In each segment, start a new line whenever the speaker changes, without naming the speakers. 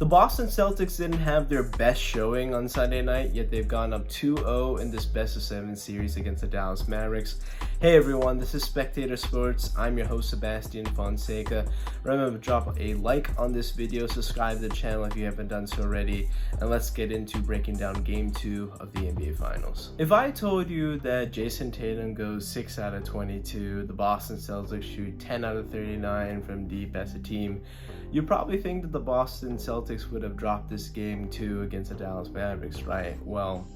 The Boston Celtics didn't have their best showing on Sunday night, yet they've gone up 2-0 in this best-of-7 series against the Dallas Mavericks. Hey everyone, this is Spectator Sports. I'm your host, Sebastian Fonseca. Remember to drop a like on this video, subscribe to the channel if you haven't done so already, and let's get into breaking down Game 2 of the NBA Finals. If I told you that Jason Tatum goes 6 out of 22, the Boston Celtics shoot 10 out of 39 from deep as a team, you'd probably think that the Boston Celtics would have dropped this Game 2 against the Dallas Mavericks, right? Well,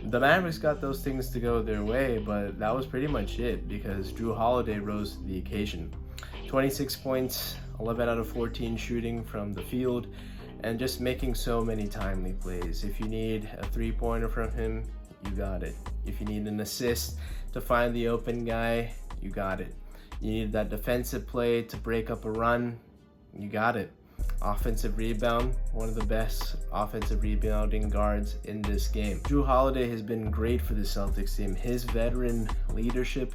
the Mavericks got those things to go their way, but that was pretty much it because Jrue Holiday rose to the occasion. 26 points, 11 out of 14 shooting from the field, and just making so many timely plays. If you need a three-pointer from him, you got it. If you need an assist to find the open guy, you got it. You need that defensive play to break up a run, you got it. Offensive rebound, one of the best offensive rebounding guards in this game. Jrue Holiday has been great for the Celtics team. His veteran leadership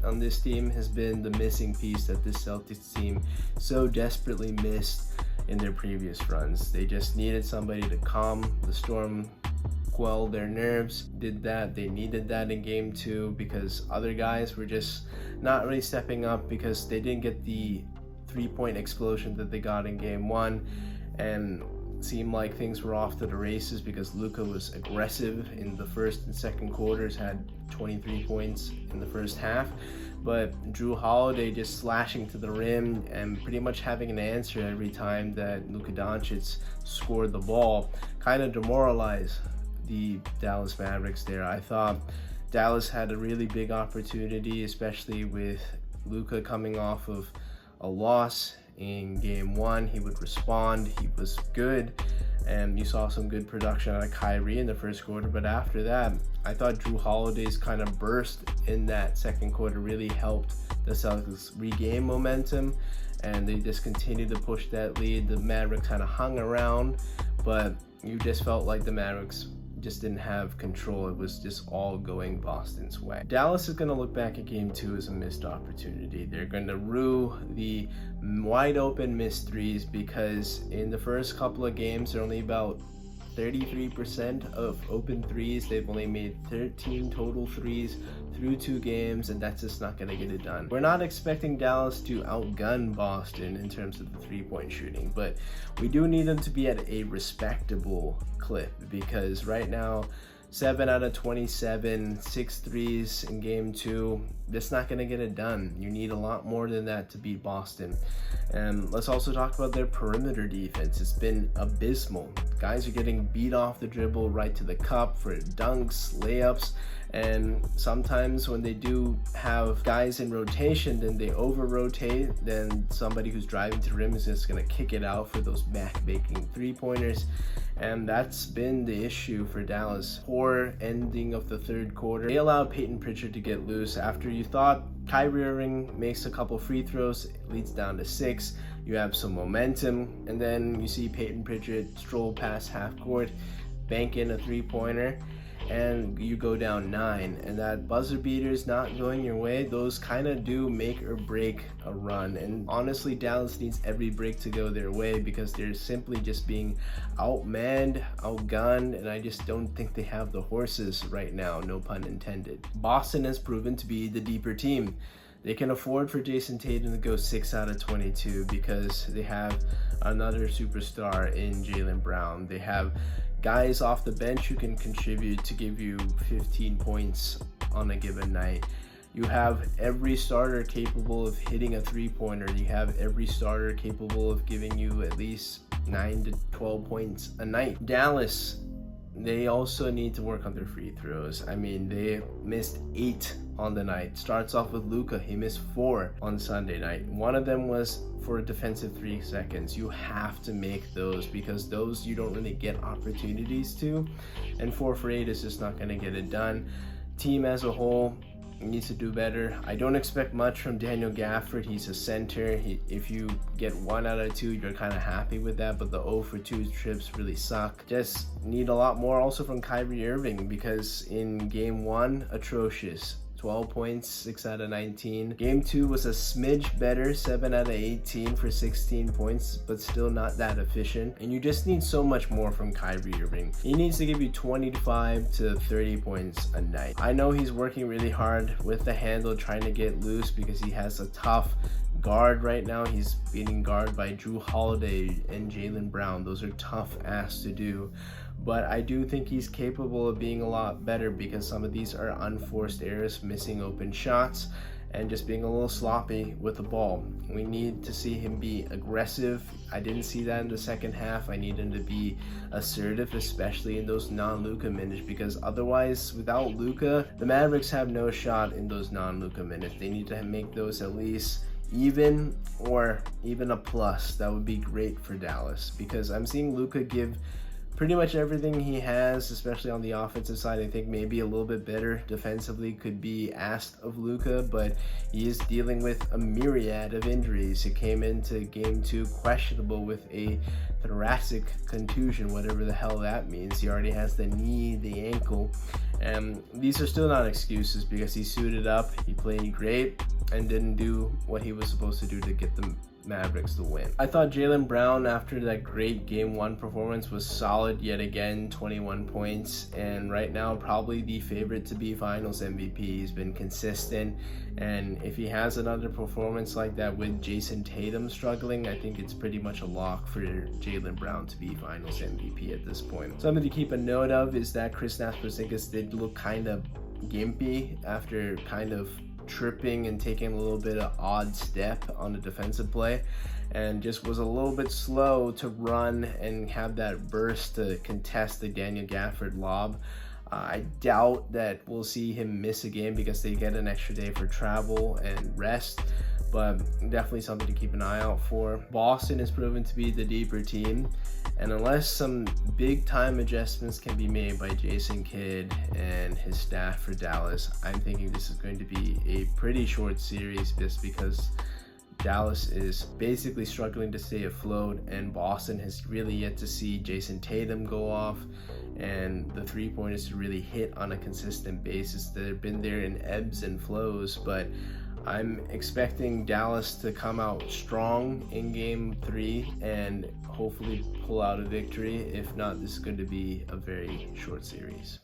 on this team has been the missing piece that this Celtics team so desperately missed in their previous runs. They just needed somebody to calm the storm, quell their nerves. Did that. They needed that in Game 2 because other guys were just not really stepping up because they didn't get the three-point explosion that they got in Game 1, and seemed like things were off to the races because Luka was aggressive in the first and second quarters, had 23 points in the first half, but Jrue Holiday just slashing to the rim and pretty much having an answer every time that Luka Doncic scored the ball kind of demoralized the Dallas Mavericks there. I thought Dallas had a really big opportunity, especially with Luka coming off of a loss in Game 1. He would respond, he was good, and you saw some good production out of Kyrie in the first quarter, but after that, I thought Jrue Holiday's kind of burst in that second quarter really helped the Celtics regain momentum, and they just continued to push that lead. The Mavericks kind of hung around, but you just felt like the Mavericks just didn't have control. It was just all going Boston's way. Dallas is going to look back at Game 2 as a missed opportunity. They're going to rue the wide open missed threes because in the first couple of games, they're only about 33% of open threes. They've only made 13 total threes through 2 games, and that's just not going to get it done. We're not expecting Dallas to outgun Boston in terms of the three-point shooting, but we do need them to be at a respectable clip because right now 7 out of 27, 6 threes in Game 2, that's not going to get it done. You need a lot more than that to beat Boston. And let's also talk about their perimeter defense. It's been abysmal. Guys are getting beat off the dribble right to the cup for dunks, layups, and sometimes when they do have guys in rotation, then they over-rotate, then somebody who's driving to the rim is just going to kick it out for those back-baking three-pointers. And that's been the issue for Dallas. Poor ending of the third quarter. They allowed Peyton Pritchard to get loose after you thought Kyrie Irving makes a couple free throws, it leads down to 6. You have some momentum, and then you see Peyton Pritchard stroll past half court, bank in a three-pointer, and you go down 9, and that buzzer beater is not going your way. Those kind of do make or break a run, and honestly Dallas needs every break to go their way because they're simply just being outmanned, outgunned, and I just don't think they have the horses right now, no pun intended. Boston has proven to be the deeper team. They can afford for Jason Tatum to go 6 out of 22 because they have another superstar in Jaylen Brown. They have guys off the bench who can contribute to give you 15 points on a given night. You have every starter capable of hitting a three-pointer. You have every starter capable of giving you at least 9 to 12 points a night. Dallas, they also need to work on their free throws. I mean, they missed 8 on the night. Starts off with Luka. He missed 4 on Sunday night. One of them was for a defensive 3 seconds. You have to make those because those you don't really get opportunities to. And 4 for 8 is just not going to get it done. Team as a whole needs to do better. I don't expect much from Daniel Gafford. He's a center. If you get 1 out of 2, you're kind of happy with that, but the 0 for 2 trips really suck. Just need a lot more also from Kyrie Irving because in Game 1, atrocious. 12 points, 6 out of 19. Game 2 was a smidge better, 7 out of 18 for 16 points, but still not that efficient. And you just need so much more from Kyrie Irving. He needs to give you 25 to 30 points a night. I know he's working really hard with the handle, trying to get loose because he has a tough guard right now. He's being guarded by Jrue Holiday and Jaylen Brown. Those are tough asks to do. But I do think he's capable of being a lot better because some of these are unforced errors, missing open shots, and just being a little sloppy with the ball. We need to see him be aggressive. I didn't see that in the second half. I need him to be assertive, especially in those non-Luka minutes, because otherwise, without Luka, the Mavericks have no shot in those non-Luka minutes. They need to make those at least even or even a plus. That would be great for Dallas, because I'm seeing Luka give pretty much everything he has, especially on the offensive side. I think maybe a little bit better defensively could be asked of Luka, but he is dealing with a myriad of injuries. He came into game 2 questionable with a thoracic contusion, whatever the hell that means. He already has the knee, the ankle, and these are still not excuses because he suited up, he played great, and didn't do what he was supposed to do to get the Mavericks to win. I thought Jaylen Brown, after that great game 1 performance, was solid yet again, 21 points, and right now probably the favorite to be finals MVP. He's been consistent, and if he has another performance like that with Jason Tatum struggling, I think it's pretty much a lock for Jaylen Brown to be finals MVP at this point. Something to keep a note of is that Kristaps Porzingis did look kind of gimpy after kind of tripping and taking a little bit of odd step on the defensive play, and just was a little bit slow to run and have that burst to contest the Daniel Gafford lob. I doubt that we'll see him miss a game because they get an extra day for travel and rest, but definitely something to keep an eye out for. Boston has proven to be the deeper team, and unless some big time adjustments can be made by Jason Kidd and his staff for Dallas, I'm thinking this is going to be a pretty short series just because Dallas is basically struggling to stay afloat, and Boston has really yet to see Jason Tatum go off and the three-pointers to really hit on a consistent basis. They've been there in ebbs and flows, but I'm expecting Dallas to come out strong in game 3 and hopefully pull out a victory. If not, this is going to be a very short series.